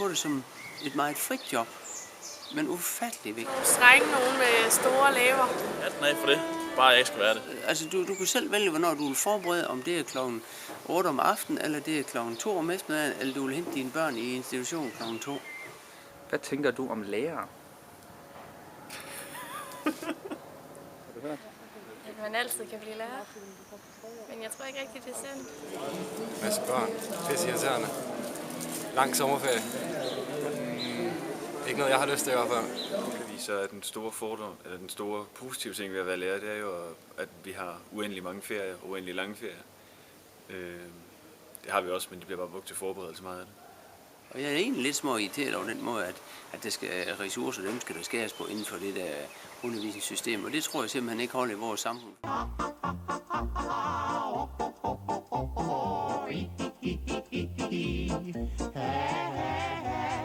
på det som et meget frit job, men ufattelig vigtigt. Strenge nogen med store læber. Ja, nej for det. Bare jeg ikke skal være det. Altså, du kan selv vælge, hvornår du vil forberede, om det er klokken 8 om aftenen, eller det er klokken 2 om eftermiddagen, eller du vil hente dine børn i institution klokken 2. Hvad tænker du om lærere? At man altid kan blive lærer. Men jeg tror ikke rigtig, det er sandt. Masse børn. Pisse irriterende. Lang sommerferie. Ikke noget, jeg har lyst til i hvert fald. Så er den store fordom, eller den store positive ting ved at være lærer, det er jo, at vi har uendelig mange ferier, uendelig lange ferier. Det har vi også, men det bliver bare brugt til forberedelse meget af det. Og jeg er egentlig lidt små irriteret over den måde, at der skal ressourcer, dem skal der skæres på inden for det der undervisningssystem. Og det tror jeg simpelthen ikke holder i vores samfund.